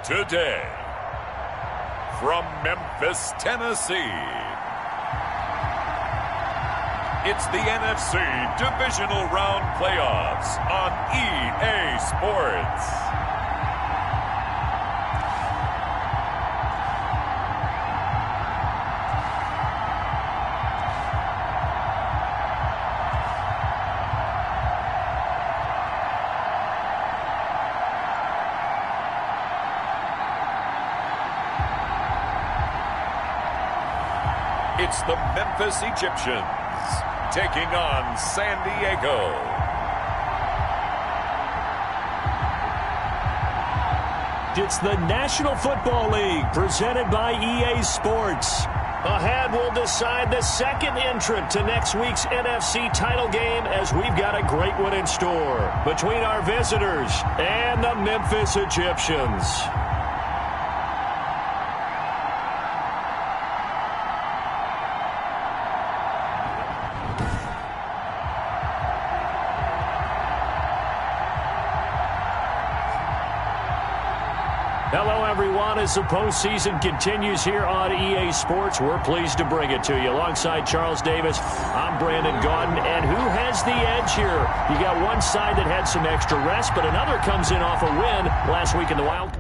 Today, from Memphis, Tennessee, it's the NFC Divisional Round Playoffs on EA Sports. It's the Memphis Egyptians taking on San Diego. It's the National Football League presented by EA Sports. Ahead, we'll decide the second entrant to next week's NFC title game as we've got a great one in store between our visitors and the Memphis Egyptians. Hello, everyone. As the postseason continues here on EA Sports, we're pleased to bring it to you. Alongside Charles Davis, I'm Brandon Gaudin. And who has the edge here? You got one side that had some extra rest, but another comes in off a win last week in the Wild.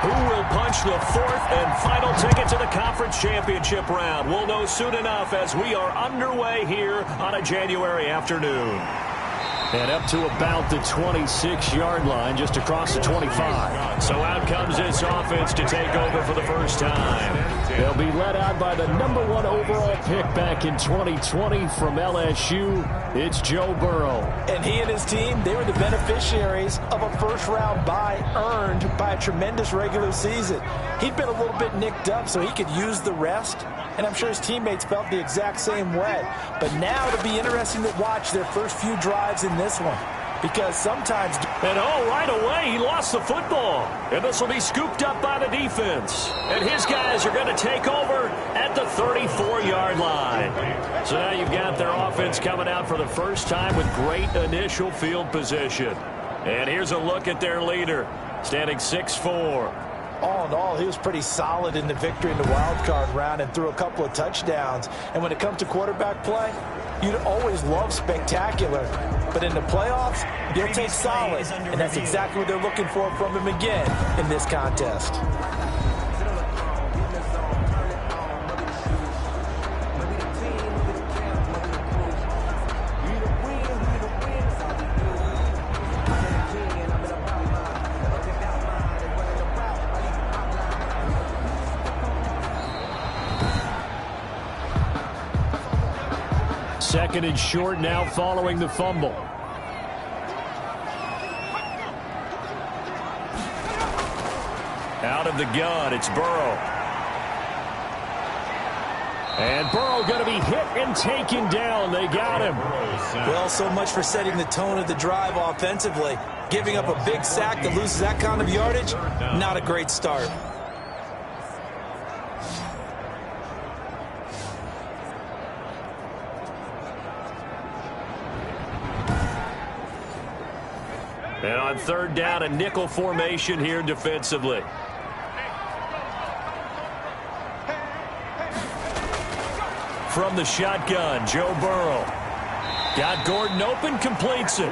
Who will punch the fourth and final ticket to the conference championship round? We'll know soon enough as we are underway here on a January afternoon. And up to about the 26-yard line, just across the 25. So out comes this offense to take over for the first time. They'll be led out by the number 1 overall pick back in 2020 from LSU. It's Joe Burrow. And he and his team, they were the beneficiaries of a first-round bye earned by a tremendous regular season. He'd been a little bit nicked up, so he could use the rest. And I'm sure his teammates felt the exact same way. But now it'll be interesting to watch their first few drives in this one. Because sometimes... And right away, he lost the football. And this will be scooped up by the defense. And his guys are going to take over at the 34-yard line. So now you've got their offense coming out for the first time with great initial field position. And here's a look at their leader, standing 6'4". All in all, he was pretty solid in the victory in the wild card round and threw a couple of touchdowns. And when it comes to quarterback play, you'd always love spectacular. But in the playoffs, you'll take solid. And that's exactly what they're looking for from him again in this contest. Second and short now following the fumble. Out of the gun, it's Burrow. And Burrow going to be hit and taken down. They got him. Well, so much for setting the tone of the drive offensively. Giving up a big sack that loses that kind of yardage, not a great start. And on third down, a nickel formation here defensively. From the shotgun, Joe Burrow. Got Gordon open, completes it.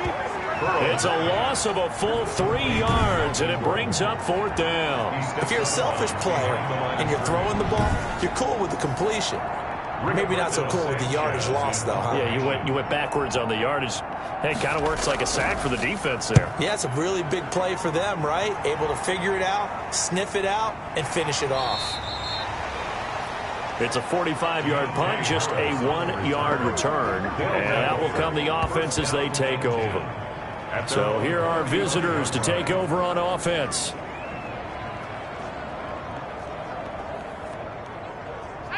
It's a loss of a full 3 yards, and it brings up fourth down. If you're a selfish player and you're throwing the ball, you're cool with the completion. Maybe not so cool with the yardage loss, though, huh? Yeah, you went backwards on the yardage. Hey, it kind of works like a sack for the defense there. Yeah, it's a really big play for them, right? Able to figure it out, sniff it out, and finish it off. It's a 45-yard punt, just a 1-yard return. And out will come the offense as they take over. So here are visitors to take over on offense.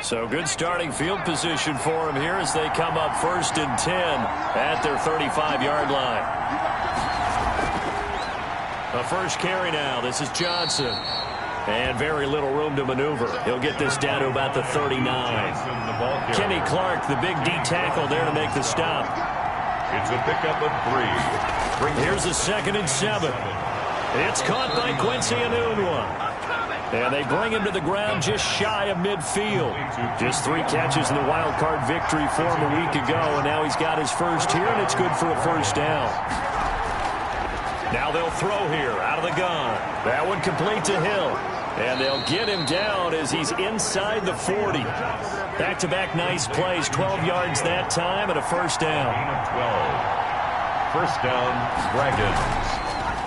So good starting field position for them here as they come up 1st and 10 at their 35-yard line. A first carry now. This is Johnson. And very little room to maneuver. He'll get this down to about the 39. Kenny Clark, the big D tackle there to make the stop. It's a pickup of 3. Here's a 2nd and 7. It's caught by Quincy Enunwa. And they bring him to the ground just shy of midfield. Just 3 catches in the wild card victory for him a week ago, and now he's got his first here, and it's good for a first down. Now they'll throw here out of the gun. That one complete to Hill. And they'll get him down as he's inside the 40. Back-to-back nice plays, 12 yards that time, and a first down. 12. First down, Dragons.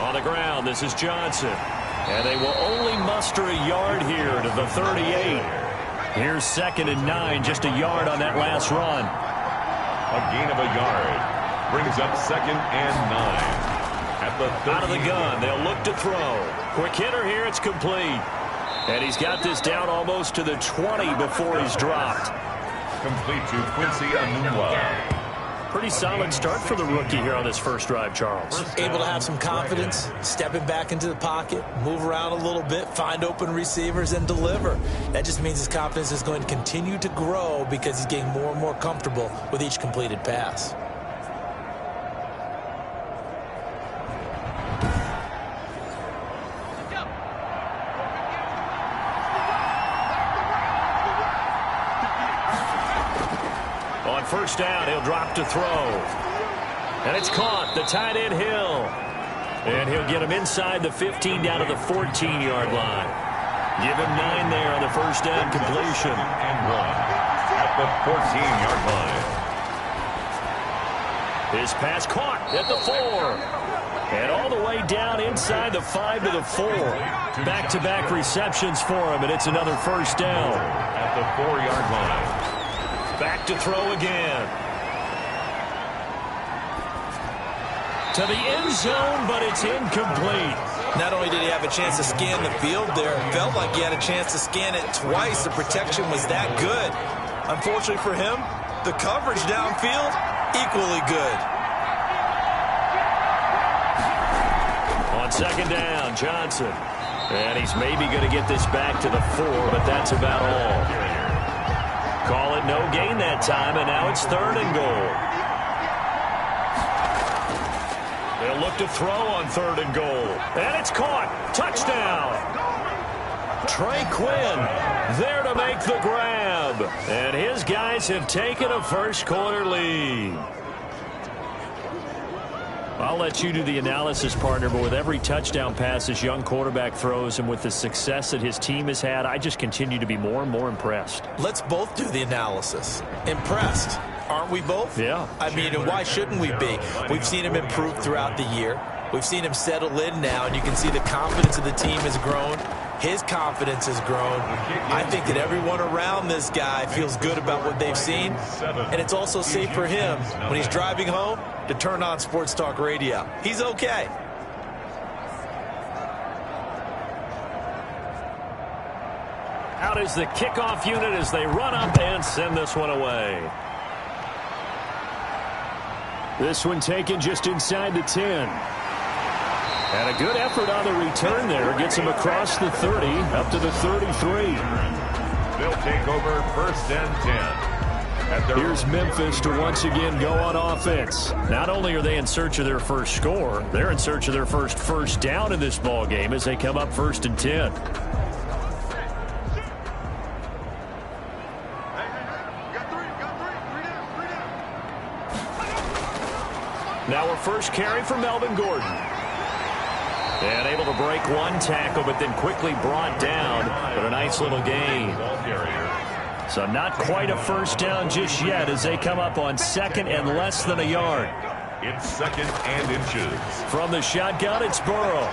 On the ground, this is Johnson. And they will only muster a yard here to the 38. Here's 2nd and 9, just a yard on that last run. A gain of a yard. Brings up 2nd and 9. At the 30. Out of the gun, they'll look to throw. Quick hitter here, it's complete. And he's got this down almost to the 20 before he's dropped. Complete to Quincy Enunwa. Pretty solid start for the rookie here on this first drive, Charles. Able to have some confidence, stepping back into the pocket, move around a little bit, find open receivers, and deliver. That just means his confidence is going to continue to grow because he's getting more and more comfortable with each completed pass. First down, he'll drop to throw. And it's caught, the tight end Hill. And he'll get him inside the 15 down to the 14-yard line. Give him 9 there on the first down completion. And 1 at the 14-yard line. His pass caught at the 4. And all the way down inside the 5 to the 4. Back-to-back receptions for him, and it's another first down. At the 4-yard line. Back to throw again. To the end zone, but it's incomplete. Not only did he have a chance to scan the field there, it felt like he had a chance to scan it twice. The protection was that good. Unfortunately for him, the coverage downfield, equally good. On 2nd down, Johnson. And he's maybe going to get this back to the 4, but that's about all. Call it no gain that time, and now it's 3rd and goal. They'll look to throw on 3rd and goal. And it's caught. Touchdown. Trey Quinn there to make the grab. And his guys have taken a first-quarter lead. I'll let you do the analysis, partner, but with every touchdown pass this young quarterback throws and with the success that his team has had, I just continue to be more and more impressed. Let's both do the analysis. Impressed. Aren't we both? Yeah. I mean, and why shouldn't we be? We've seen him improve throughout the year. We've seen him settle in now, and you can see the confidence of the team has grown. His confidence has grown. I think that everyone around this guy feels good about what they've seen, and it's also safe for him when he's driving home to turn on Sports Talk Radio. He's okay. Out is the kickoff unit as they run up and send this one away. This one taken just inside the 10. And a good effort on the return there. Gets him across the 30, up to the 33. They'll take over 1st and 10. Here's Memphis to once again go on offense. Not only are they in search of their first score, they're in search of their first down in this ball game as they come up 1st and 10. Now a first carry for Melvin Gordon. And able to break one tackle, but then quickly brought down. But a nice little gain. So not quite a first down just yet as they come up on 2nd and less than a yard. It's 2nd and inches. From the shotgun, it's Burrow.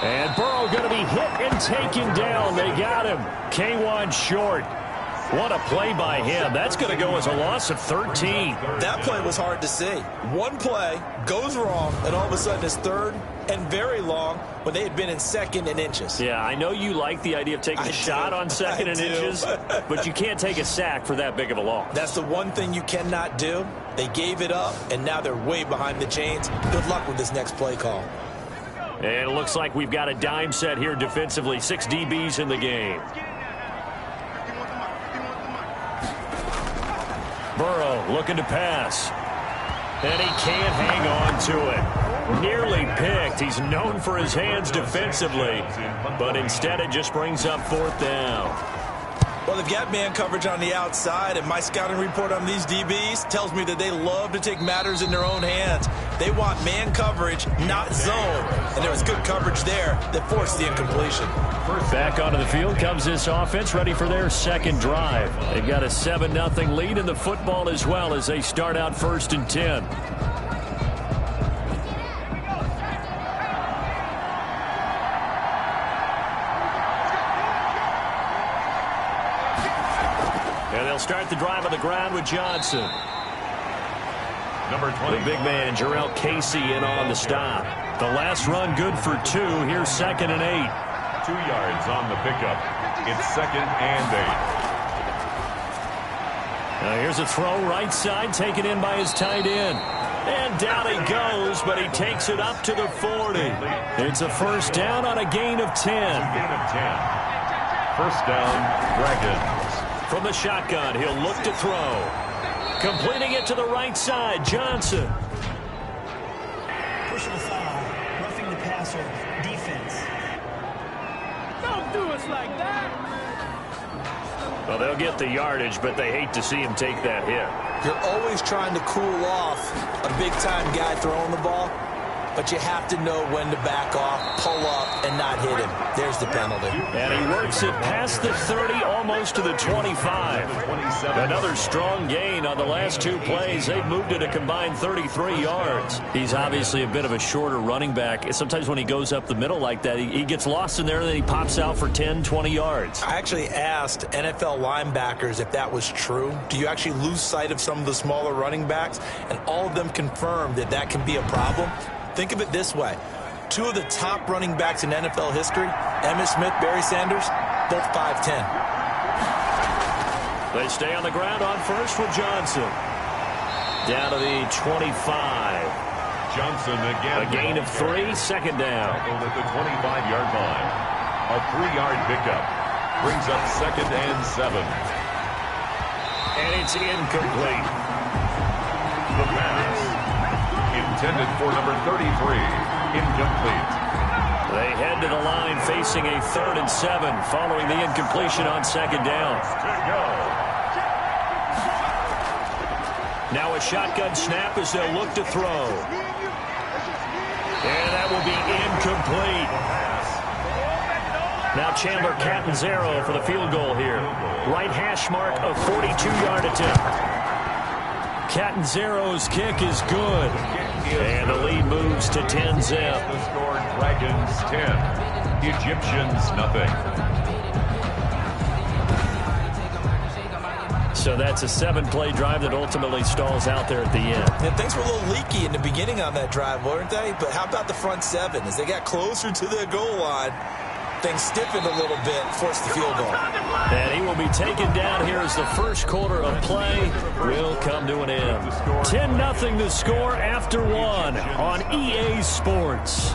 And Burrow going to be hit and taken down. They got him. K1 short. What a play by him. That's going to go as a loss of 13. That play was hard to see. One play goes wrong, and all of a sudden it's 3rd and very long when they had been in 2nd and inches. Yeah, I know you like the idea of taking a shot on 2nd and inches, but you can't take a sack for that big of a loss. That's the one thing you cannot do. They gave it up, and now they're way behind the chains. Good luck with this next play call. And it looks like we've got a dime set here defensively. 6 DBs in the game. Burrow looking to pass. And he can't hang on to it. Nearly picked. He's known for his hands defensively, but instead it just brings up 4th down. Well, they've got man coverage on the outside, and my scouting report on these DBs tells me that they love to take matters in their own hands. They want man coverage, not zone. And there was good coverage there that forced the incompletion. Back onto the field comes this offense, ready for their second drive. They've got a 7-0 lead in the football as well as they start out 1st and 10. And they'll start the drive on the ground with Johnson. Number 20. The big man, Jarrell Casey, in on the stop. The last run good for 2. Here's 2nd and 8. 2 yards on the pickup. It's 2nd and 8. Now here's a throw right side taken in by his tight end. And down he goes, but he takes it up to the 40. It's a 1st down on a gain of 10. Gain of 10. 1st down, Dragons. From the shotgun, he'll look to throw. Completing it to the right side, Johnson. Personal foul, roughing the passer, defense. Don't do us like that. Well, they'll get the yardage, but they hate to see him take that hit. You're always trying to cool off a big-time guy throwing the ball, but you have to know when to back off, pull up, and not hit him. There's the penalty. And he works it past the 30, almost to the 25. Another strong gain on the last 2 plays. They've moved it a combined 33 yards. He's obviously a bit of a shorter running back. Sometimes when he goes up the middle like that, he gets lost in there, and then he pops out for 10, 20 yards. I actually asked NFL linebackers if that was true. Do you actually lose sight of some of the smaller running backs? And all of them confirmed that that can be a problem. Think of it this way. 2 of the top running backs in NFL history, Emmitt Smith, Barry Sanders, both 5'10". They stay on the ground on 1st with Johnson. Down to the 25. Johnson again. A gain of 3, 2nd down. At the 25-yard line. A 3-yard pickup. Brings up 2nd and 7. And it's incomplete. The pass. Intended for number 33. Incomplete. They head to the line facing a 3rd and 7 following the incompletion on 2nd down. Now a shotgun snap as they'll look to throw. And that will be incomplete. Now Chandler Catanzaro for the field goal here. Right hash mark, a 42-yard attempt. Catanzaro's kick is good. And the lead moves to 10-zip. The score, Dragons 10. Egyptians nothing. So that's a 7-play drive that ultimately stalls out there at the end. And things were a little leaky in the beginning on that drive, weren't they? But how about the front 7? As they got closer to their goal line, things stiffened a little bit, forced the field goal. And he will be taken down here as the first quarter of play will come to an end. 10-0 the score after 1 on EA Sports.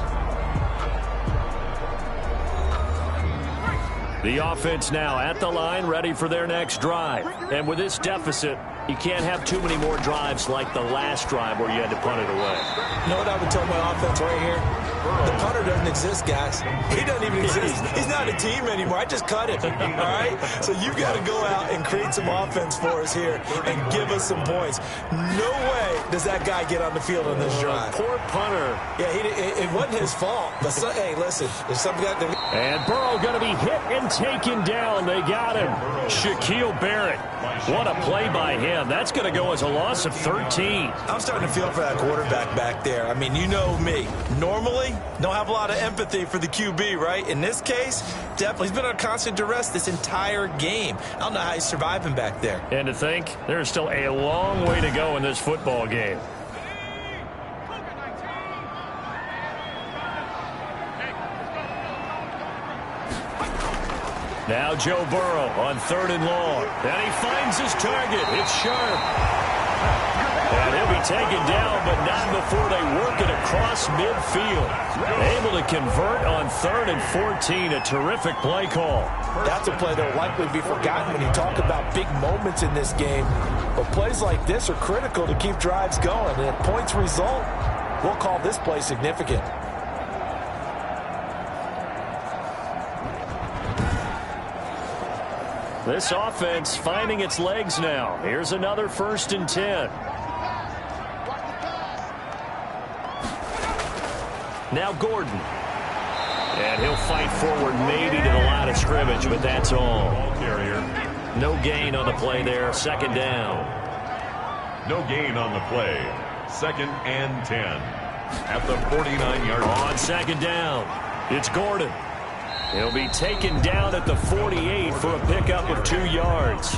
The offense now at the line, ready for their next drive. And with this deficit, you can't have too many more drives like the last drive where you had to punt it away. You know what I would tell my offense right here? The punter doesn't exist, guys. He doesn't even exist. He's not a team anymore. I just cut him, all right? So you've got to go out and create some offense for us here and give us some points. No way does that guy get on the field on this drive. Poor punter. Yeah, it wasn't his fault. But, hey, listen, there's something got to... And Burrow going to be hit and taken down. They got him. Shaquille Barrett. What a play by him. That's going to go as a loss of 13. I'm starting to feel for that quarterback back there. I mean, you know me. Normally, don't have a lot of empathy for the QB, right? In this case, definitely. He's been under constant duress this entire game. I don't know how he's surviving back there. And to think, there's still a long way to go in this football game. Now Joe Burrow on 3rd and long. And he finds his target. It's sharp. And he'll be taken down, but not before they work it across midfield. Able to convert on 3rd and 14. A terrific play call. That's a play that will likely be forgotten when you talk about big moments in this game. But plays like this are critical to keep drives going. And if points result, we'll call this play significant. This offense finding its legs now. Here's another 1st and 10. Now Gordon. And he'll fight forward maybe to the line of scrimmage, but that's all. No gain on the play there. 2nd down. No gain on the play. 2nd and 10. At the 49-yard line. On 2nd down, it's Gordon. He'll be taken down at the 48 for a pickup of 2 yards.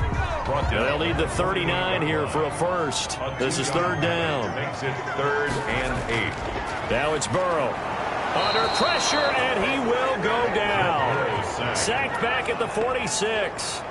They'll need the 39 here for a first. This is 3rd down. Makes it 3rd and 8. Now it's Burrow. Under pressure, and he will go down. Sacked back at the 46.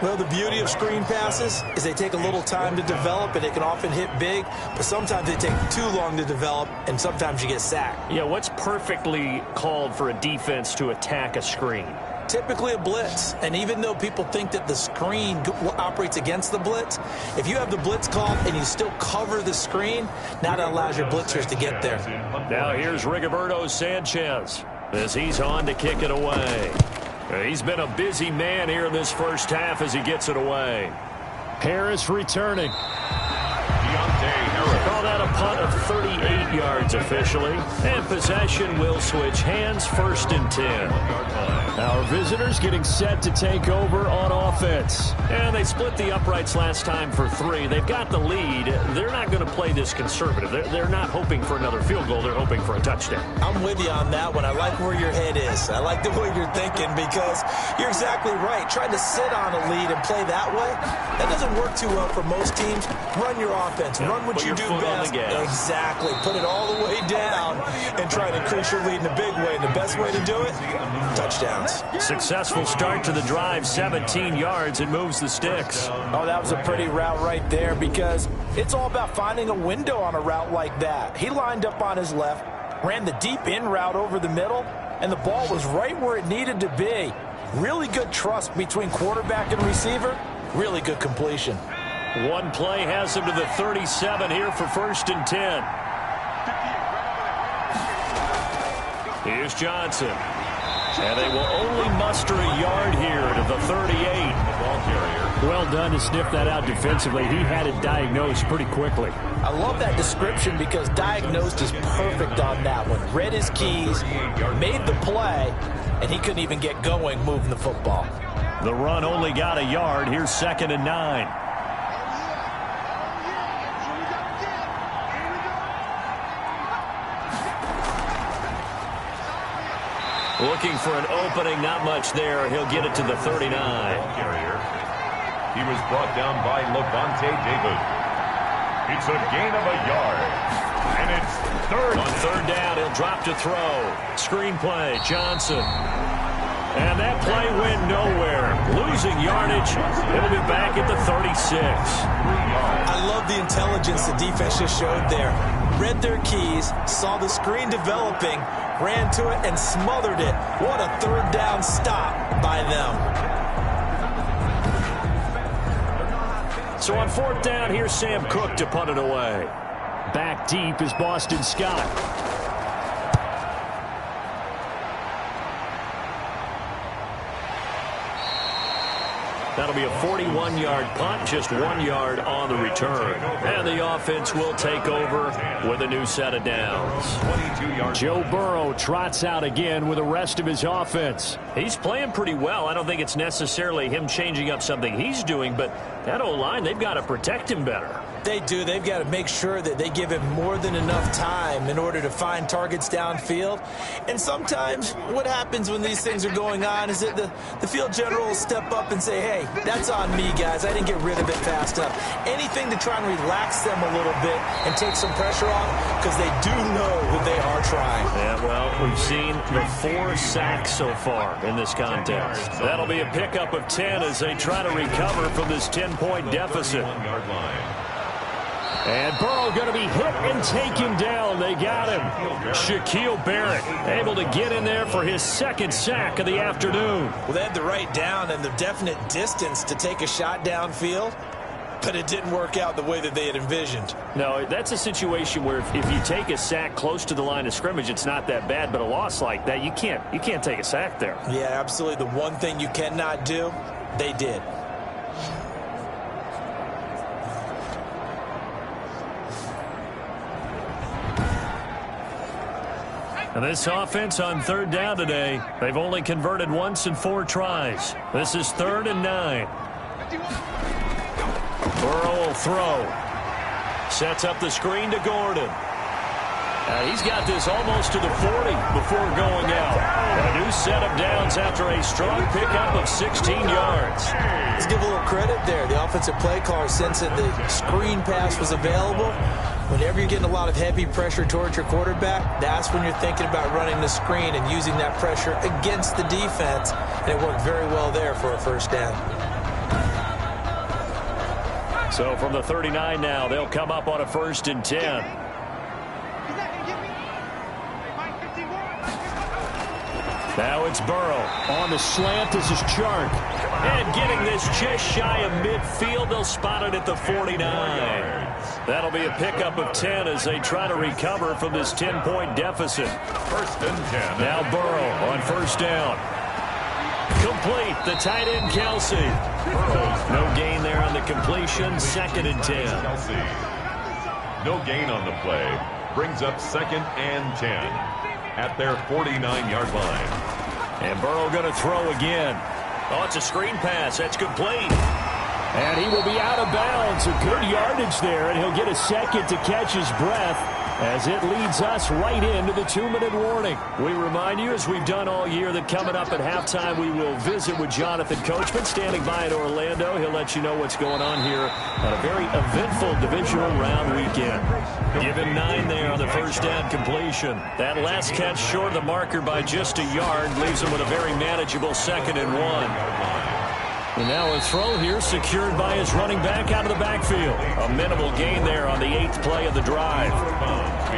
Well, the beauty of screen passes is they take a little time to develop, and they can often hit big, but sometimes they take too long to develop, and sometimes you get sacked. Yeah, what's perfectly called for a defense to attack a screen? Typically a blitz, and even though people think that the screen operates against the blitz, if you have the blitz called and you still cover the screen, now that allows your blitzers to get there. Now here's Rigoberto Sanchez as he's on to kick it away. He's been a busy man here in this first half as he gets it away. Harris returning. Call that a punt of 38 yards officially. And possession will switch hands. 1st and 10. Our visitors getting set to take over on offense. And they split the uprights last time for 3. They've got the lead. They're not going to play this conservative. They're not hoping for another field goal. They're hoping for a touchdown. I'm with you on that one. I like where your head is. I like the way you're thinking because you're exactly right. Trying to sit on a lead and play that way, that doesn't work too well for most teams. Run your offense. Run what you do best. Exactly. Put it all the way down and try to increase your lead in a big way. And the best way to do it, touchdowns. Successful start to the drive, 17 yards, and moves the sticks. Oh, that was a pretty route right there because it's all about finding a window on a route like that. He lined up on his left, ran the deep in route over the middle, and the ball was right where it needed to be. Really good trust between quarterback and receiver. Really good completion. One play has him to the 37 here for 1st and 10. Here's Johnson. And they will only muster a yard here to the 38. Well done to sniff that out defensively. He had it diagnosed pretty quickly. I love that description because diagnosed is perfect on that one. Read his keys, made the play, and he couldn't even get going moving the football. The run only got a yard. Here's 2nd and 9. Looking for an opening, not much there. He'll get it to the 39. He was brought down by Levante David. It's a gain of a yard. And it's 3rd. On 3rd down, he'll drop to throw. Screen play, Johnson. And that play went nowhere. Losing yardage. It'll be back at the 36. I love the intelligence the defense just showed there. Read their keys, saw the screen developing, ran to it and smothered it. What a 3rd down stop by them. So on 4th down, here's Sam Cook to punt it away. Back deep is Boston Scott. That'll be a 41-yard punt, just 1 yard on the return. And the offense will take over with a new set of downs. Joe Burrow trots out again with the rest of his offense. He's playing pretty well. I don't think it's necessarily him changing up something he's doing, but that O-line, they've got to protect him better. They do. They've got to make sure that they give him more than enough time in order to find targets downfield. And sometimes what happens when these things are going on is that the field general will step up and say, hey, that's on me, guys. I didn't get rid of it fast enough. Anything to try and relax them a little bit and take some pressure off because they do know that they are trying. Yeah, well, we've seen the 4 sacks so far in this contest. That'll be a pickup of 10 as they try to recover from this 10-point deficit. And Burrow going to be hit and taken down. They got him. Shaquille Barrett able to get in there for his second sack of the afternoon. Well, they had the right down and the definite distance to take a shot downfield, but it didn't work out the way that they had envisioned. No, that's a situation where if you take a sack close to the line of scrimmage, it's not that bad, but a loss like that, you can't take a sack there. Yeah, absolutely. The one thing you cannot do, they did. And this offense on third down today, they've only converted once in 4 tries. This is 3rd and 9. Burrow will throw. Sets up the screen to Gordon. He's got this almost to the 40 before going out. A new set of downs after a strong pickup of 16 yards. Let's give a little credit there. The offensive play caller sensing the screen pass was available. Whenever you're getting a lot of heavy pressure towards your quarterback, that's when you're thinking about running the screen and using that pressure against the defense. And it worked very well there for a first down. So from the 39 now, they'll come up on a 1st and 10. Now it's Burrow. On the slant, this is Chark. And getting this just shy of midfield, they'll spot it at the 49. That'll be a pickup of 10 as they try to recover from this 10-point deficit. 1st and 10. Now Burrow on 1st down. Complete, the tight end, Kelsey. No gain there on the completion, 2nd and 10. No gain on the play. Brings up 2nd and 10 at their 49-yard line. And Burrow going to throw again. Oh, it's a screen pass. That's complete. And he will be out of bounds. A good yardage there, and he'll get a second to catch his breath as it leads us right into the 2-minute warning. We remind you, as we've done all year, that coming up at halftime, we will visit with Jonathan Coachman, standing by in Orlando. He'll let you know what's going on here on a very eventful divisional round weekend. Given 9 there on the 1st down completion. That last catch short of the marker by just a yard leaves him with a very manageable 2nd and 1. And now a throw here secured by his running back out of the backfield. A minimal gain there on the 8th play of the drive.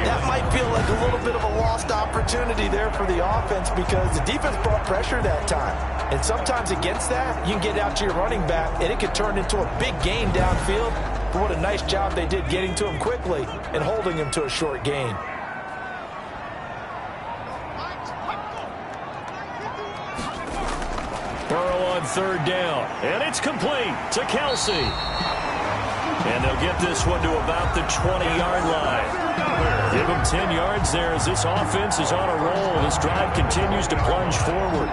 That might feel like a little bit of a lost opportunity there for the offense because the defense brought pressure that time. And sometimes against that, you can get out to your running back, and it could turn into a big gain downfield. But what a nice job they did getting to him quickly and holding him to a short gain. Burrow on 3rd down, and it's complete to Kelsey. And they'll get this one to about the 20-yard line. Give him 10 yards there as this offense is on a roll. This drive continues to plunge forward.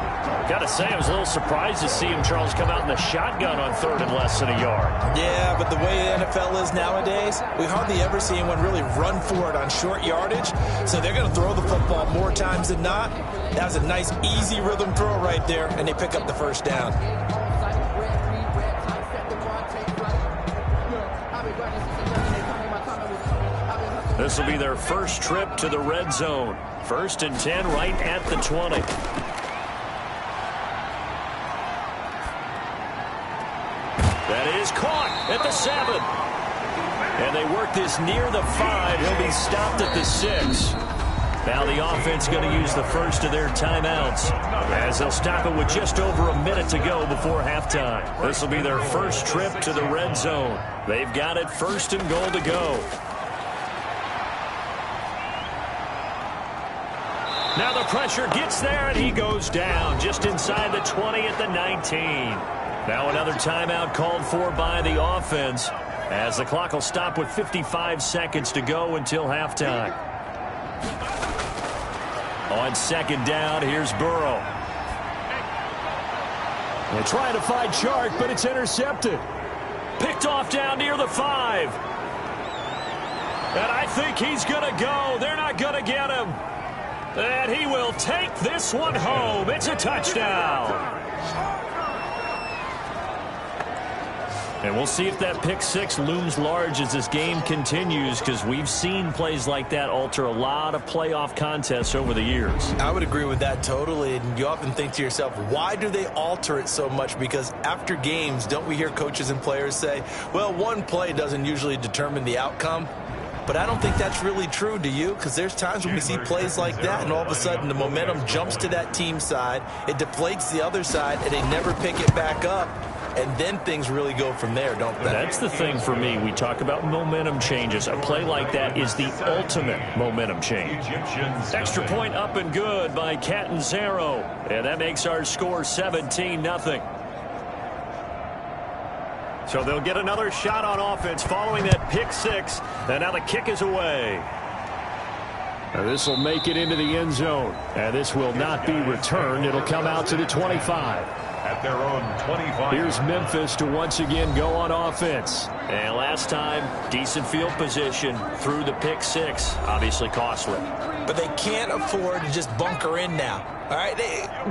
Got to say, I was a little surprised to see him, Charles, come out in the shotgun on 3rd and less than a yard. Yeah, but the way the NFL is nowadays, we hardly ever see anyone really run for it on short yardage. So they're going to throw the football more times than not. That was a nice, easy rhythm throw right there, and they pick up the 1st down. This will be their first trip to the red zone. 1st and 10 right at the 20. That is caught at the 7. And they work this near the 5. He'll be stopped at the 6. Now the offense going to use the first of their timeouts as they'll stop it with just over a minute to go before halftime. This will be their first trip to the red zone. They've got it 1st and goal to go. Now the pressure gets there, and he goes down just inside the 20 at the 19. Now another timeout called for by the offense as the clock will stop with 55 seconds to go until halftime. On 2nd down, here's Burrow. They try to find Chark, but it's intercepted. Picked off down near the 5. And I think he's going to go. They're not going to get him. And he will take this one home. It's a touchdown. And we'll see if that pick six looms large as this game continues, because we've seen plays like that alter a lot of playoff contests over the years. I would agree with that totally. And you often think to yourself, why do they alter it so much? Because after games, don't we hear coaches and players say, well, one play doesn't usually determine the outcome? But I don't think that's really true, do you? Because there's times when we see plays like that, and all of a sudden the momentum jumps to that team side, it deflates the other side, and they never pick it back up. And then things really go from there, don't they? That's the thing for me. We talk about momentum changes. A play like that is the ultimate momentum change. Extra point up and good by Catanzaro. And that makes our score 17-0. So they'll get another shot on offense following that pick six. And now the kick is away. This will make it into the end zone. And this will not be returned. It'll come out to the 25. At their own 25. Here's Memphis to once again go on offense. And last time, decent field position through the pick six. Obviously costly. But they can't afford to just bunker in now. All right,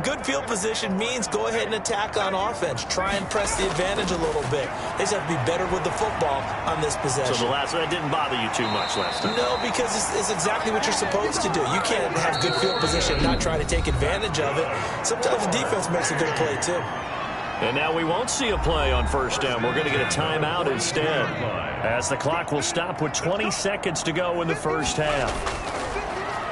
good field position means go ahead and attack on offense. Try and press the advantage a little bit. They just have to be better with the football on this possession. So that didn't bother you too much last time? No, because it's exactly what you're supposed to do. You can't have good field position and not try to take advantage of it. Sometimes the defense makes a good play, too. And now we won't see a play on first down. We're going to get a timeout instead, as the clock will stop with 20 seconds to go in the first half.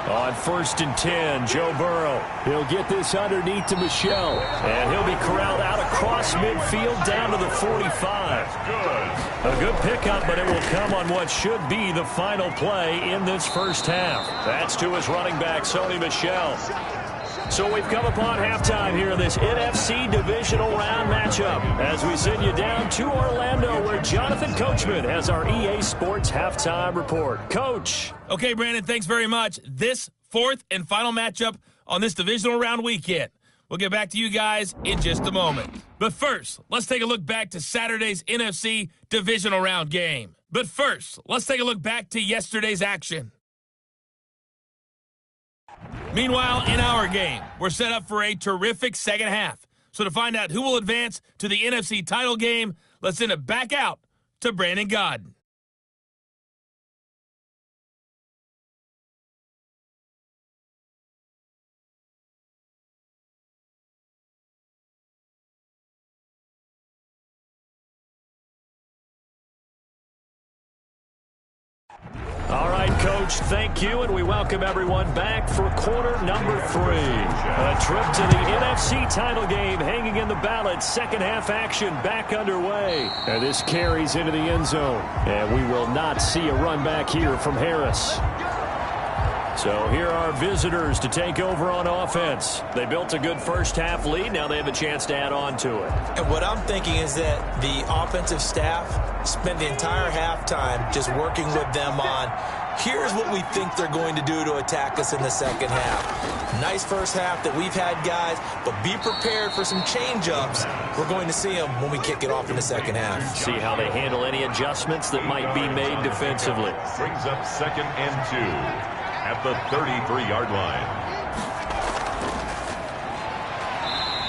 On 1st and 10, Joe Burrow. He'll get this underneath to Michel. And he'll be corralled out across midfield down to the 45. A good pickup, but it will come on what should be the final play in this first half. That's to his running back, Sony Michel. So we've come upon halftime here in this NFC Divisional Round matchup as we send you down to Orlando, where Jonathan Coachman has our EA Sports Halftime Report. Coach. Okay, Brandon, thanks very much. This fourth and final matchup on this Divisional Round weekend. We'll get back to you guys in just a moment. But first, let's take a look back to Saturday's NFC Divisional Round game. But first, let's take a look back to yesterday's action. Meanwhile, in our game, we're set up for a terrific second half. So to find out who will advance to the NFC title game, let's send it back out to Brandon Godden. All right, Coach, thank you, and we welcome everyone back for quarter number 3. A trip to the NFC title game hanging in the balance. Second half action back underway. And this carries into the end zone. And we will not see a run back here from Harris. So here are visitors to take over on offense. They built a good first half lead. Now they have a chance to add on to it. And what I'm thinking is that the offensive staff spent the entire halftime just working with them on, here's what we think they're going to do to attack us in the second half. Nice first half that we've had, guys, but be prepared for some change-ups. We're going to see them when we kick it off in the second half. See how they handle any adjustments that might be made defensively. Brings up 2nd and 2. At the 33-yard line.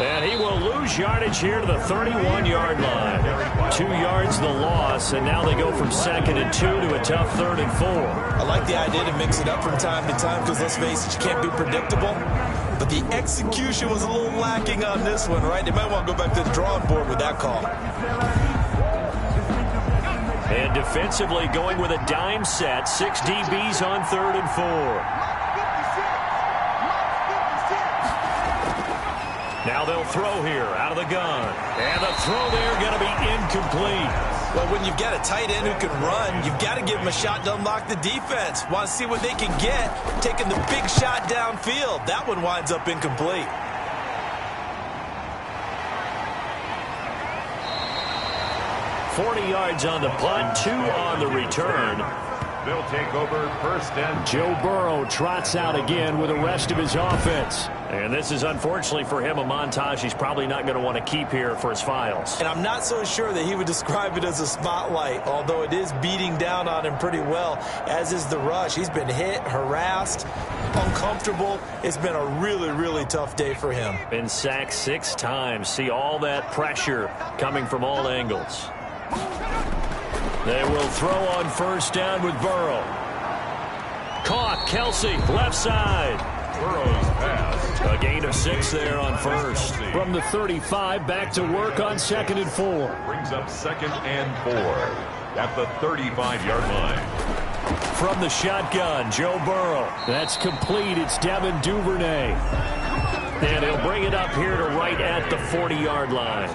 And he will lose yardage here to the 31-yard line. 2 yards the loss, and now they go from 2nd and 2 to a tough 3rd and 4. I like the idea to mix it up from time to time because, let's face it, you can't be predictable. But the execution was a little lacking on this one, right? They might want to go back to the drawing board with that call. And defensively going with a dime set. 6 DBs on 3rd and 4. Now they'll throw here out of the gun. And the throw there going to be incomplete. Well, when you've got a tight end who can run, you've got to give him a shot to unlock the defense. Want to see what they can get, taking the big shot downfield. That one winds up incomplete. 40 yards on the punt, 2 on the return. They'll take over 1st and Joe Burrow trots out again with the rest of his offense. And this is, unfortunately for him, a montage he's probably not going to want to keep here for his files. And I'm not so sure that he would describe it as a spotlight, although it is beating down on him pretty well, as is the rush. He's been hit, harassed, uncomfortable. It's been a really, really tough day for him. Been sacked 6 times. See all that pressure coming from all angles. They will throw on first down with Burrow. Caught, Kelsey, left side. Burrow's pass. A gain of 6 there on first. From the 35, back to work on 2nd and 4. Brings up 2nd and 4 at the 35-yard line. From the shotgun, Joe Burrow. That's complete. It's Devin Duvernay. And he'll bring it up here to right at the 40-yard line.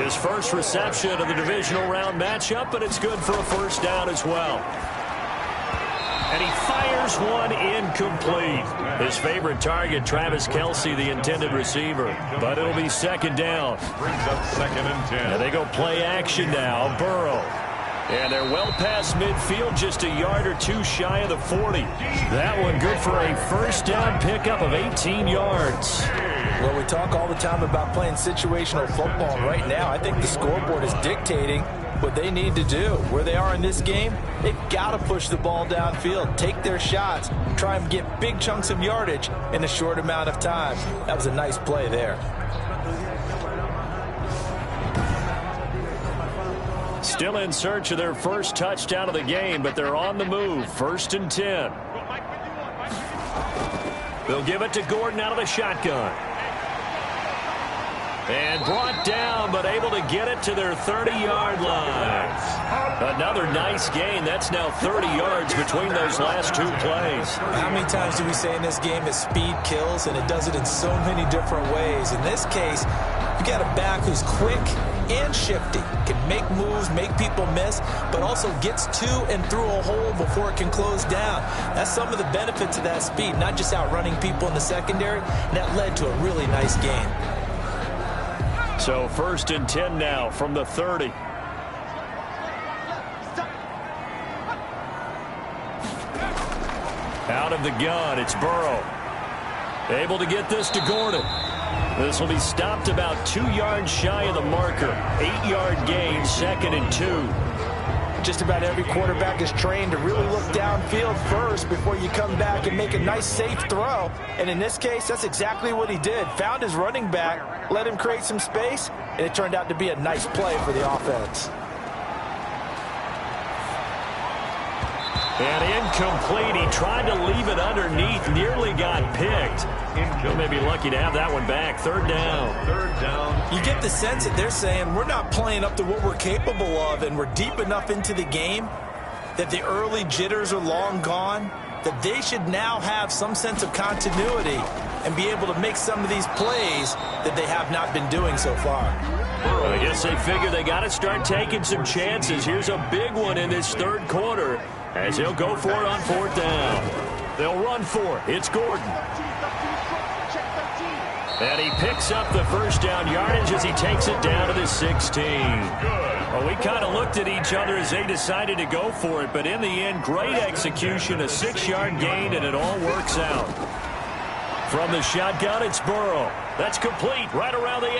His first reception of the divisional round matchup, but it's good for a first down as well. And he fires one incomplete. His favorite target, Travis Kelsey, the intended receiver. But it'll be 2nd down. Brings up 2nd and 10. And they go play action now. Burrow. And they're well past midfield, just a yard or 2 shy of the 40. That one good for a first down pickup of 18 yards. Well, we talk all the time about playing situational football. Right now, I think the scoreboard is dictating what they need to do. Where they are in this game, they've got to push the ball downfield, take their shots, try and get big chunks of yardage in a short amount of time. That was a nice play there. Still in search of their first touchdown of the game, but they're on the move. 1st and 10. They'll give it to Gordon out of the shotgun. And brought down, but able to get it to their 30-yard line. Another nice gain. That's now 30 yards between those last 2 plays. How many times do we say in this game that speed kills, and it does it in so many different ways? In this case, you got a back who's quick and shifty, can make moves, make people miss, but also gets to and through a hole before it can close down. That's some of the benefits of that speed, not just outrunning people in the secondary, and that led to a really nice gain. So 1st and 10 now from the 30. Out of the gun, it's Burrow. Able to get this to Gordon. This will be stopped about 2 yards shy of the marker. 8-yard gain, 2nd and 2. Just about every quarterback is trained to really look downfield first before you come back and make a nice, safe throw. And in this case, that's exactly what he did. Found his running back, let him create some space, and it turned out to be a nice play for the offense. And incomplete. He tried to leave it underneath, nearly got picked. He'll maybe be lucky to have that one back. 3rd down. 3rd down. You get the sense that they're saying we're not playing up to what we're capable of, and we're deep enough into the game that the early jitters are long gone, that they should now have some sense of continuity and be able to make some of these plays that they have not been doing so far. Well, I guess they figure they got to start taking some chances. Here's a big one in this 3rd quarter as he'll go for it on 4th down. They'll run for it. It's Gordon. And he picks up the first down yardage as he takes it down to the 16. Well, we kind of looked at each other as they decided to go for it, but in the end, great execution, a 6-yard gain, and it all works out. From the shotgun, it's Burrow. That's complete right around the 8.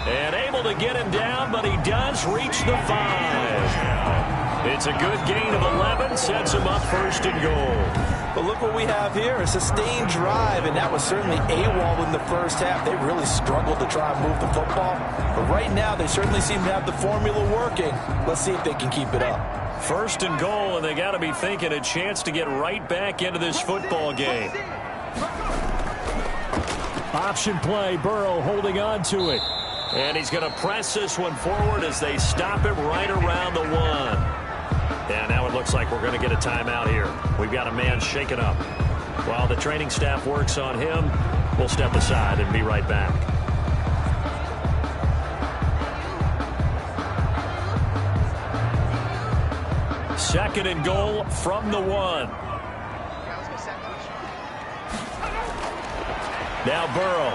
And able to get him down, but he does reach the 5. It's a good gain of 11, sets him up 1st and goal. But look what we have here, a sustained drive, and that was certainly AWOL in the first half. They really struggled to try and move the football. But right now, they certainly seem to have the formula working. Let's see if they can keep it up. 1st and goal, and they got to be thinking a chance to get right back into this football game. Option play, Burrow holding on to it. And he's going to press this one forward as they stop him right around the 1. And now it looks like we're going to get a timeout here. We've got a man shaken up. While the training staff works on him, we'll step aside and be right back. Second and goal from the 1. Now Burrow.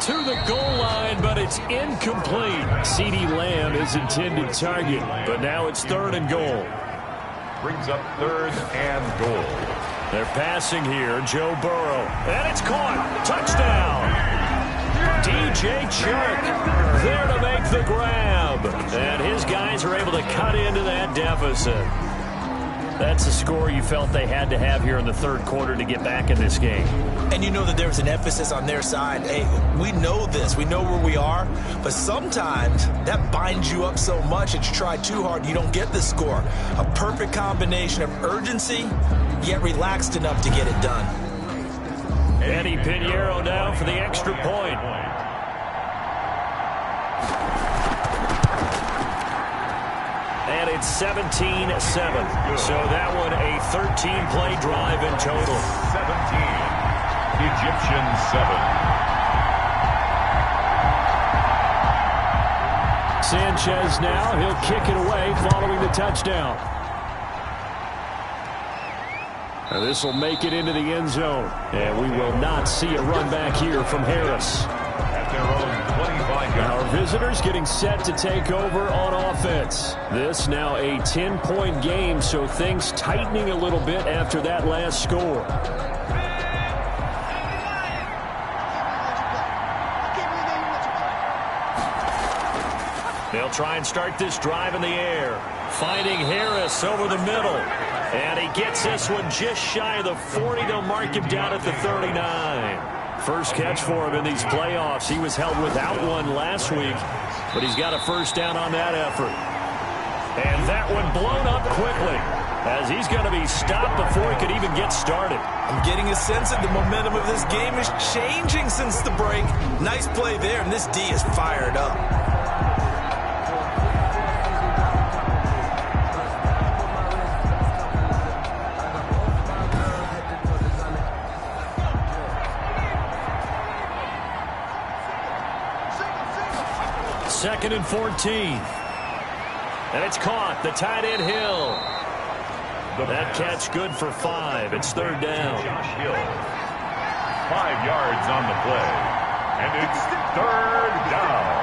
To the goal line, but it's incomplete. CeeDee Lamb is intended target, but now it's 3rd and goal. Brings up 3rd and goal. They're passing here, Joe Burrow. And it's caught. Touchdown. DJ Chark there to make the grab. And his guys are able to cut into that deficit. That's the score you felt they had to have here in the third quarter to get back in this game. And you know that there was an emphasis on their side. Hey, we know this. We know where we are. But sometimes that binds you up so much that you try too hard, you don't get the score. A perfect combination of urgency, yet relaxed enough to get it done. Eddie Pinheiro now for the extra point. And it's 17-7. So that one a 13-play drive in total. 17. Egyptians 7. Sanchez now. He'll kick it away following the touchdown. Now this will make it into the end zone. And we will not see a run back here from Harris. At their own 25 yards. Our visitors getting set to take over on offense. This now a 10-point game, so things tightening a little bit after that last score. They'll try and start this drive in the air. Finding Harris over the middle. And he gets this one just shy of the 40. They'll mark him down at the 39. First catch for him in these playoffs. He was held without one last week, but he's got a first down on that effort. And that one blown up quickly as he's going to be stopped before he could even get started. I'm getting a sense that the momentum of this game is changing since the break. Nice play there, and this D is fired up. Second and 14. And it's caught. The tight end Hill. That catch good for 5. It's third down. Josh Hill. 5 yards on the play. And it's third down.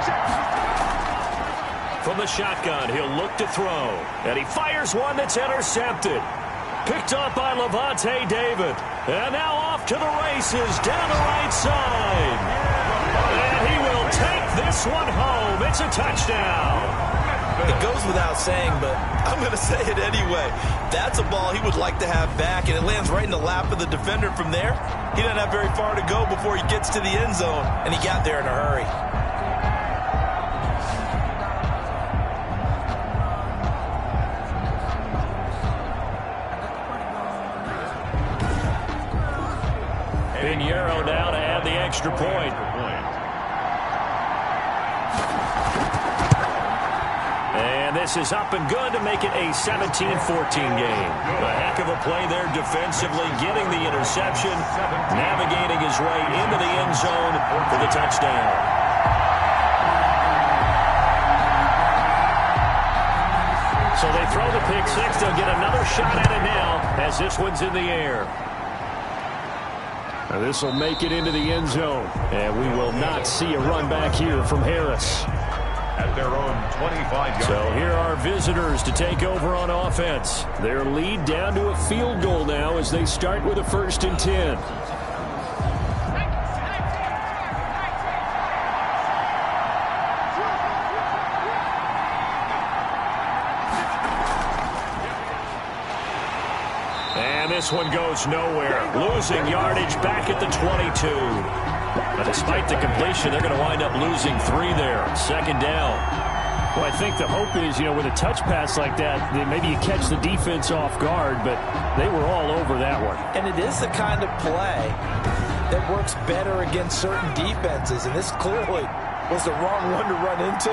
From the shotgun, he'll look to throw. And he fires one that's intercepted. Picked up by Levante David. And now off to the races down the right side. And he will take this one home. It's a touchdown. It goes without saying, but I'm going to say it anyway. That's a ball he would like to have back, and it lands right in the lap of the defender from there. He doesn't have very far to go before he gets to the end zone, and he got there in a hurry. Pinheiro now to add the extra point. And this is up and good to make it a 17-14 game. A heck of a play there defensively, getting the interception, navigating his way into the end zone for the touchdown. So they throw the pick six. They'll get another shot at it now as this one's in the air. Now this will make it into the end zone. And we will not see a run back here from Harris. At their own 25 yards. So here are visitors to take over on offense. Their lead down to a field goal now as they start with a 1st and 10. And this one goes nowhere. Losing yardage back at the 22. But despite the completion, they're going to wind up losing 3 there. 2nd down. Well, I think the hope is, with a touch pass like that, maybe you catch the defense off guard, but they were all over that one. And it is the kind of play that works better against certain defenses, and this clearly was the wrong one to run into.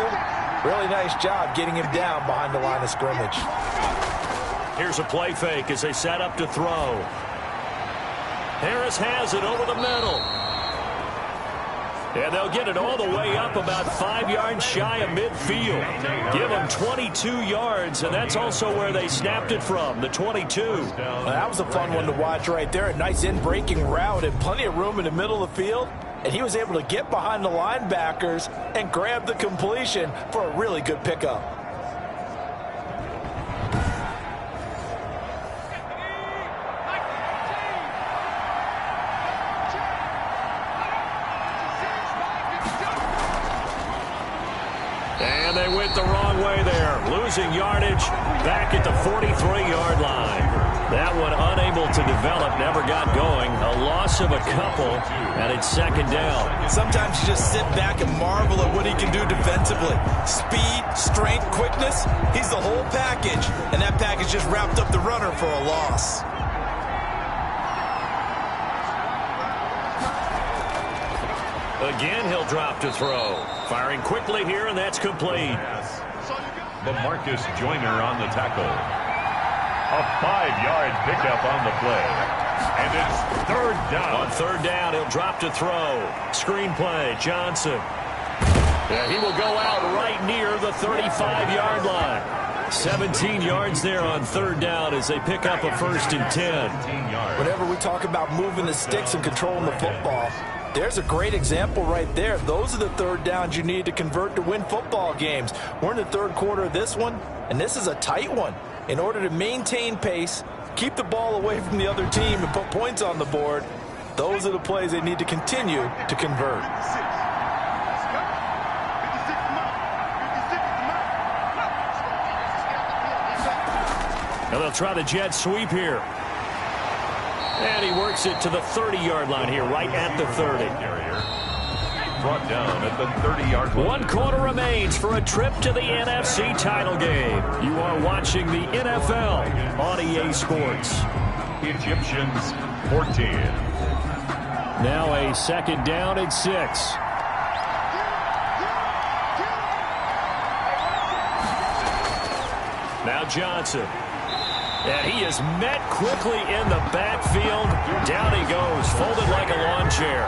Really nice job getting him down behind the line of scrimmage. Here's a play fake as they set up to throw. Harris has it over the middle. And they'll get it all the way up about 5 yards shy of midfield. Give them 22 yards, and that's also where they snapped it from, the 22. Well, that was a fun one to watch right there. A nice in-breaking route and plenty of room in the middle of the field. And he was able to get behind the linebackers and grab the completion for a really good pickup. They went the wrong way there. Losing yardage back at the 43-yard line. That one unable to develop, never got going. A loss of a couple, and it's second down. Sometimes you just sit back and marvel at what he can do defensively. Speed, strength, quickness, he's the whole package. And that package just wrapped up the runner for a loss. Again, he'll drop to throw. Firing quickly here, and that's complete. Marcus Joyner on the tackle. A 5-yard pickup on the play. And it's third down. On third down, he'll drop to throw. Screen play, Johnson. Yeah, he will go out right near the 35-yard line. 17 yards there on third down as they pick up a first and 10. Whenever we talk about moving the sticks and controlling the football, there's a great example right there. Those are the third downs you need to convert to win football games. We're in the third quarter of this one, and this is a tight one. In order to maintain pace, keep the ball away from the other team, and put points on the board, those are the plays they need to continue to convert. And they'll try the jet sweep here. And he works it to the 30-yard line here, right at the 30. Brought down at the 30-yard line. 1 quarter remains for a trip to the NFC title game. You are watching the NFL on EA Sports. Egyptians 14. Now a second down at 6. Now Johnson. And he is met quickly in the backfield. Down he goes, folded like a lawn chair.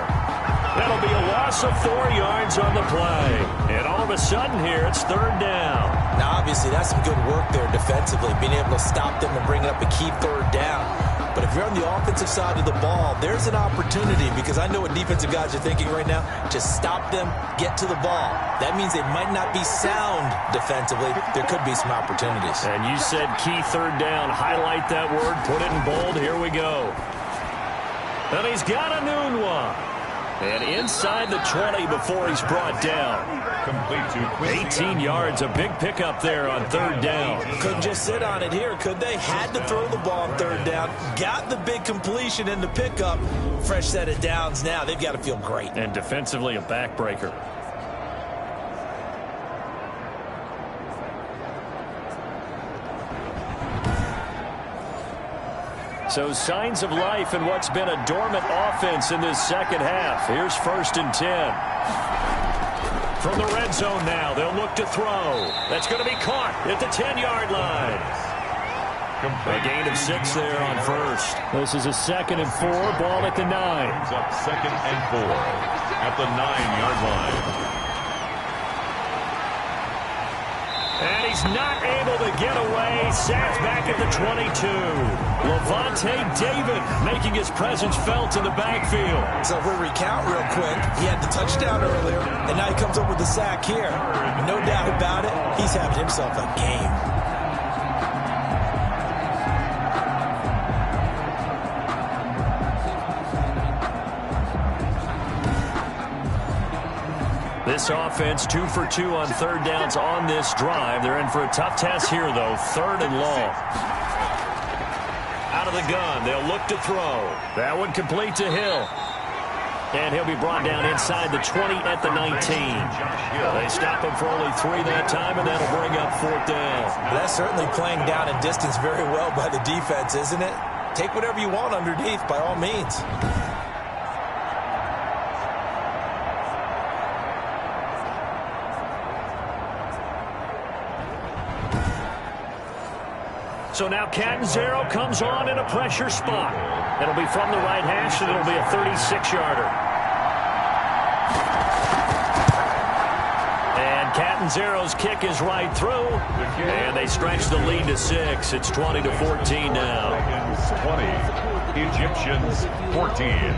That'll be a loss of 4 yards on the play. And all of a sudden here, it's third down. Now, obviously, that's some good work there defensively, being able to stop them and bring up a key third down. But if you're on the offensive side of the ball, there's an opportunity, because I know what defensive guys are thinking right now. Just stop them, get to the ball. That means they might not be sound defensively. There could be some opportunities. And you said key third down. Highlight that word. Put it in bold. Here we go. And he's got a noon one. And inside the 20 before he's brought down. Complete to 18 yards, a big pickup there on third down. Couldn't just sit on it here, could they? Had to throw the ball on third down. Got the big completion in the pickup. Fresh set of downs now. They've got to feel great. And defensively, a backbreaker. So signs of life in what's been a dormant offense in this second half. Here's first and 10. From the red zone now, they'll look to throw. That's going to be caught at the 10-yard line. A gain of 6 there on first. This is a second and 4, ball at the 9. Up second and 4 at the 9-yard line. And he's not able to get away. Sacked back at the 22. Levante David making his presence felt in the backfield. So if we recount real quick, he had the touchdown earlier, and now he comes up with the sack here. No doubt about it, he's having himself a game. This offense 2 for 2 on third downs on this drive. They're in for a tough test here, though. Third and long. Out of the gun, they'll look to throw. That one complete to Hill. And he'll be brought down inside the 20 at the 19. They stop him for only 3 that time, and that'll bring up fourth down. That's certainly playing down and distance very well by the defense, isn't it? Take whatever you want underneath, by all means. So now Catanzaro comes on in a pressure spot. It'll be from the right hash, and it'll be a 36-yarder. And Catanzaro's kick is right through. And they stretch the lead to 6. It's 20-14 now. 20. Egyptians 14.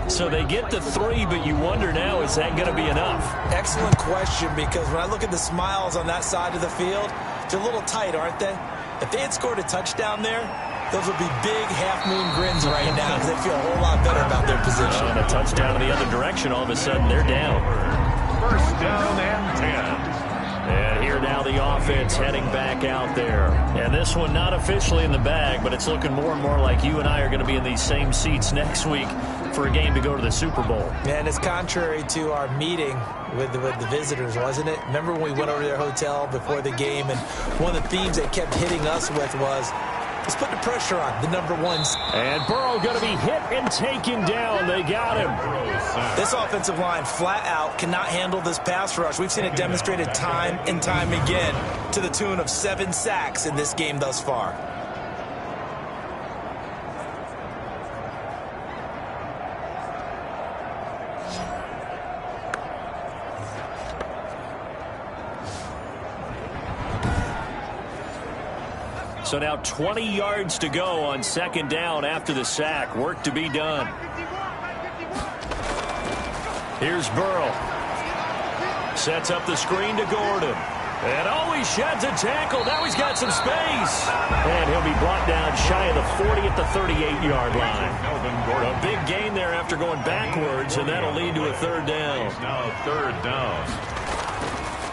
So they get the 3, but you wonder now, is that going to be enough? Excellent question, because when I look at the smiles on that side of the field, they're a little tight, aren't they? If they had scored a touchdown there, those would be big half-moon grins right now because they feel a whole lot better about their position. And a touchdown in the other direction, all of a sudden they're down. first down and 10. And here now the offense heading back out there. And this one not officially in the bag, but it's looking more and more like you and I are going to be in these same seats next week for a game to go to the Super Bowl. And it's contrary to our meeting with the visitors, wasn't it? Remember when we went over to their hotel before the game, and one of the themes they kept hitting us with was, let's put the pressure on the number ones. And Burrow going to be hit and taken down. They got him. This offensive line flat out cannot handle this pass rush. We've seen it demonstrated time and time again to the tune of 7 sacks in this game thus far. So now 20 yards to go on second down after the sack. Work to be done. Here's Burrow. Sets up the screen to Gordon. And he sheds a tackle. Now he's got some space. And he'll be brought down shy of the 40 at the 38-yard line. A big gain there after going backwards, and that'll lead to a third down. Now third down.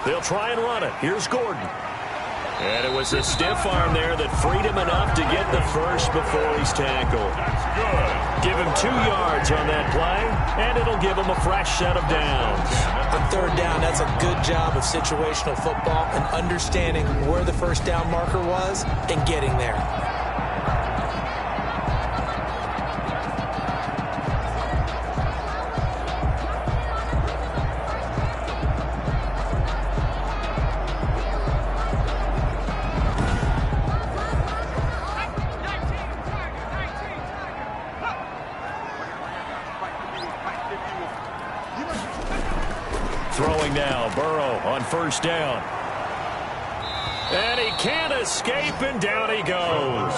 They'll try and run it. Here's Gordon. And it was a stiff arm there that freed him enough to get the first before he's tackled. That's good. Give him 2 yards on that play, and it'll give him a fresh set of downs. On third down, that's a good job of situational football and understanding where the first down marker was and getting there. Throwing now, Burrow on first down. And he can't escape, and down he goes.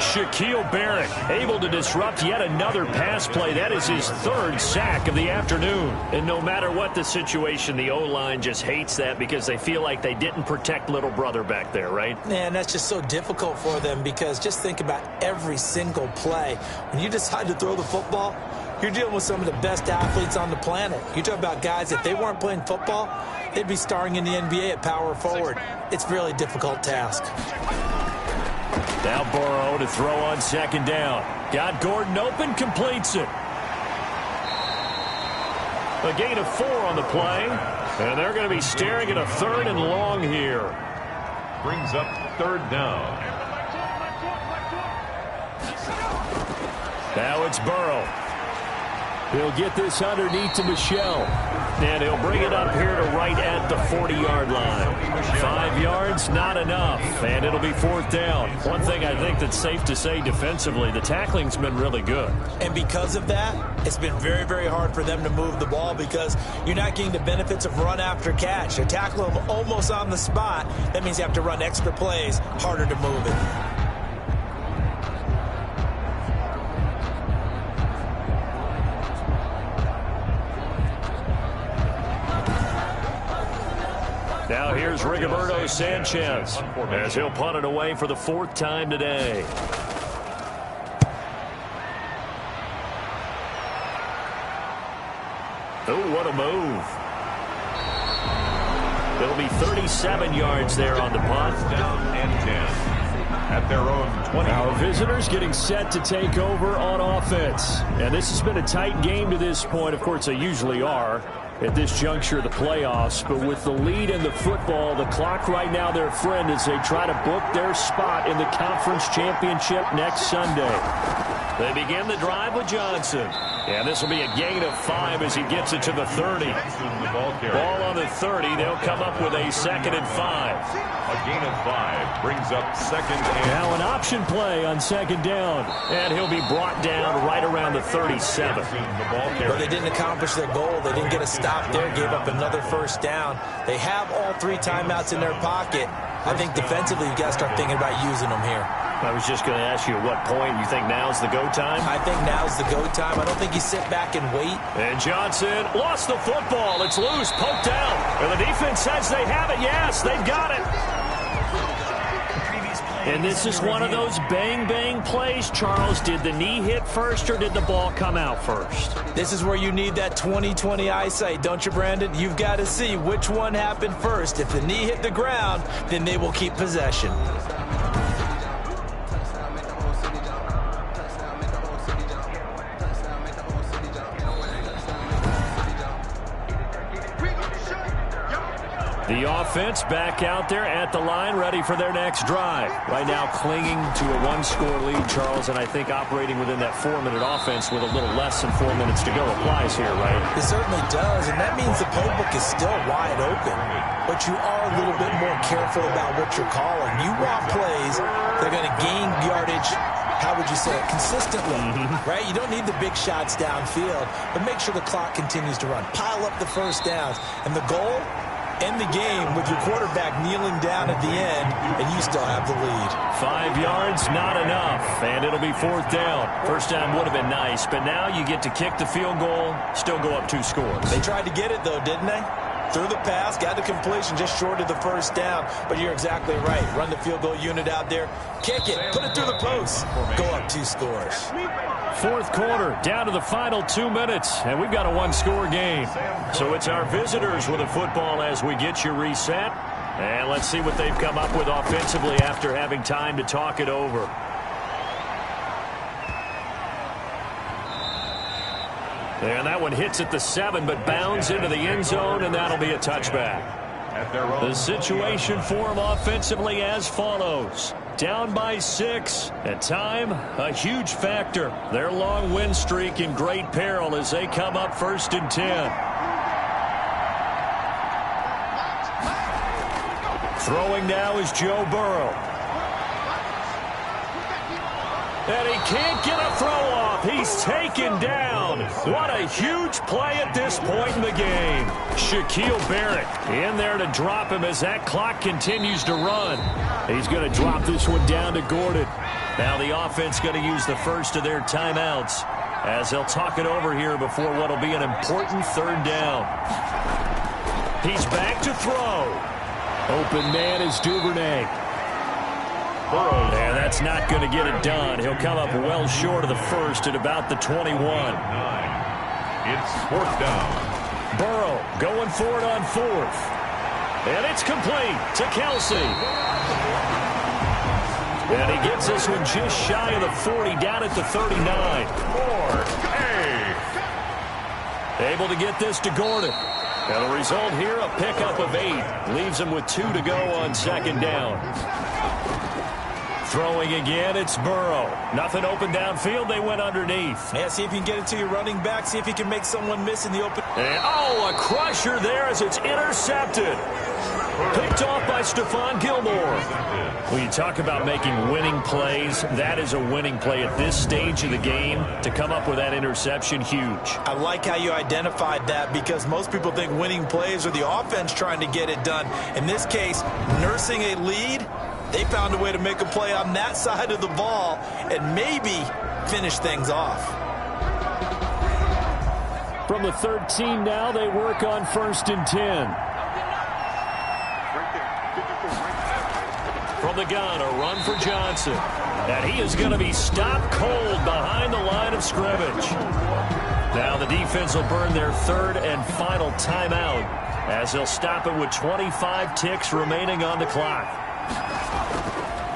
Shaquille Barrett able to disrupt yet another pass play. That is his 3rd sack of the afternoon. And no matter what the situation, the O-line just hates that because they feel like they didn't protect little brother back there, right? Man, that's just so difficult for them because just think about every single play. When you decide to throw the football, you're dealing with some of the best athletes on the planet. You talk about guys, if they weren't playing football, they'd be starring in the NBA at power forward. It's a really difficult task. Now Burrow to throw on second down. Got Gordon open, completes it. A gain of 4 on the play, and they're going to be staring at a 3rd and long here. Brings up third down. Now it's Burrow. He'll get this underneath to Michelle. And he'll bring it up here to right at the 40-yard line. 5 yards, not enough. And it'll be 4th down. One thing I think that's safe to say defensively, the tackling's been really good. And because of that, it's been very, very hard for them to move the ball because you're not getting the benefits of run after catch. You tackle them almost on the spot. That means you have to run extra plays, harder to move it. Now here's Rigoberto Sanchez as he'll punt it away for the 4th time today. Oh, what a move. There'll be 37 yards there on the punt. Down and 10 at their own 20. Our visitors getting set to take over on offense. And this has been a tight game to this point. Of course, they usually are at this juncture of the playoffs, but with the lead in the football, the clock right now their friend as they try to book their spot in the conference championship next Sunday. They begin the drive with Johnson. And this will be a gain of 5 as he gets it to the 30. Ball on the 30. They'll come up with a 2nd and 5. A gain of 5 brings up 2nd and... Now an option play on 2nd down. And he'll be brought down right around the 37. Well, they didn't accomplish their goal. They didn't get a stop there. Gave up another first down. They have all 3 timeouts in their pocket. I think defensively you've got to start thinking about using them here. I was just going to ask you at what point you think now's the go time? I think now's the go time. I don't think you sit back and wait. And Johnson lost the football. It's loose, poked out. And the defense says they have it. Yes, they've got it. The previous play And this is one of those bang-bang plays, Charles. Did the knee hit first or did the ball come out first? This is where you need that 20/20 eyesight, don't you, Brandon? You've got to see which one happened first. If the knee hit the ground, then they will keep possession. The offense back out there at the line, ready for their next drive. Right now clinging to a one-score lead, Charles, and I think operating within that 4-minute offense with a little less than 4 minutes to go applies here, right? It certainly does, and that means the playbook is still wide open. But you are a little bit more careful about what you're calling. You want plays that are going to gain yardage, how would you say it, consistently, right? You don't need the big shots downfield, but make sure the clock continues to run. Pile up the first downs, and the goal, end the game with your quarterback kneeling down at the end, and you still have the lead. 5 yards, not enough, and it'll be 4th down. First down would have been nice, but now you get to kick the field goal, still go up 2 scores. They tried to get it, though, didn't they? Threw the pass, got the completion, just short of the first down. But you're exactly right. Run the field goal unit out there, kick it, put it through the post, go up 2 scores. 4th quarter, down to the final 2 minutes, and we've got a 1-score game. So it's our visitors with the football as we get you reset. And let's see what they've come up with offensively after having time to talk it over. And that one hits at the 7, but bounds into the end zone, and that'll be a touchback. The situation for them offensively as follows. Down by 6, and time a huge factor. Their long win streak in great peril as they come up 1st and 10. Throwing now is Joe Burrow. And he can't get a throw off. He's taken down. What a huge play at this point in the game. Shaquille Barrett in there to drop him as that clock continues to run. He's going to drop this one down to Gordon. Now the offense going to use the first of their timeouts as they'll talk it over here before what will be an important 3rd down. He's back to throw. Open man is Duvernay. And that's not going to get it done. He'll come up well short of the first at about the 21. It's 4th down. Burrow going for it on 4th. And it's complete to Kelsey. And he gets this one just shy of the 40, down at the 39. Able to get this to Gordon. And the result here, a pickup of 8. Leaves him with 2 to go on 2nd down. Throwing again, it's Burrow. Nothing open downfield, they went underneath. Yeah, see if you can get it to your running back. See if you can make someone miss in the open. And, a crusher there as it's intercepted. Picked off by Stephon Gilmore. When you talk about making winning plays, that is a winning play at this stage of the game. To come up with that interception, huge. I like how you identified that because most people think winning plays are the offense trying to get it done. In this case, nursing a lead, they found a way to make a play on that side of the ball and maybe finish things off. From the 13 now, they work on 1st and 10. From the gun, a run for Johnson. And he is going to be stopped cold behind the line of scrimmage. Now the defense will burn their 3rd and final timeout as they'll stop it with 25 ticks remaining on the clock.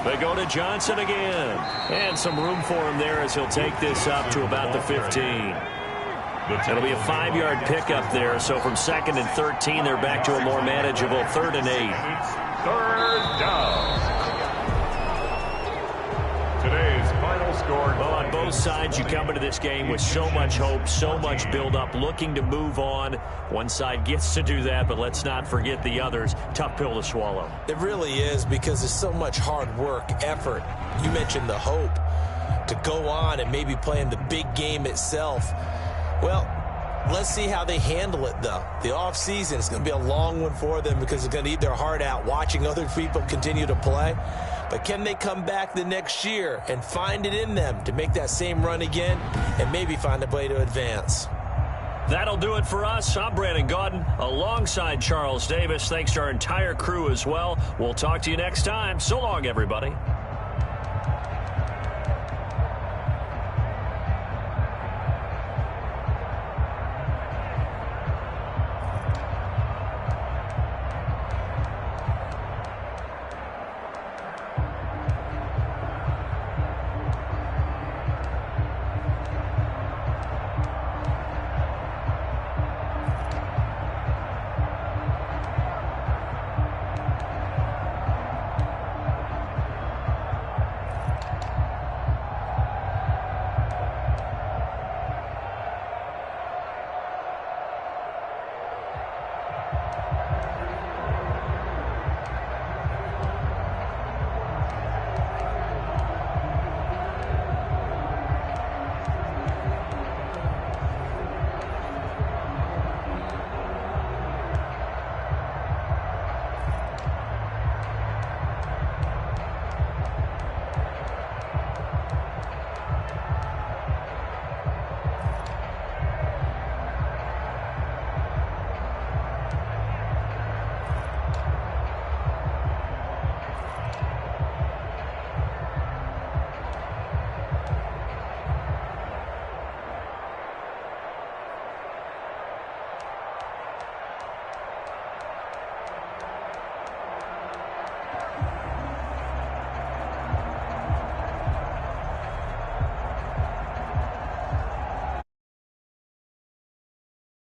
They go to Johnson again. And some room for him there as he'll take this up to about the 15. It'll be a 5-yard pickup there. So from 2nd and 13, they're back to a more manageable 3rd and 8. 3rd down. Today's final score. Well, on both sides, you come into this game with so much hope, so much build-up, looking to move on. One side gets to do that, but let's not forget the others. Tough pill to swallow. It really is because there's so much hard work, effort. You mentioned the hope to go on and maybe play in the big game itself. Well, let's see how they handle it, though. The offseason is going to be a long one for them because they're going to eat their heart out watching other people continue to play. But can they come back the next year and find it in them to make that same run again and maybe find a way to advance? That'll do it for us. I'm Brandon Gaudin alongside Charles Davis. Thanks to our entire crew as well. We'll talk to you next time. So long, everybody.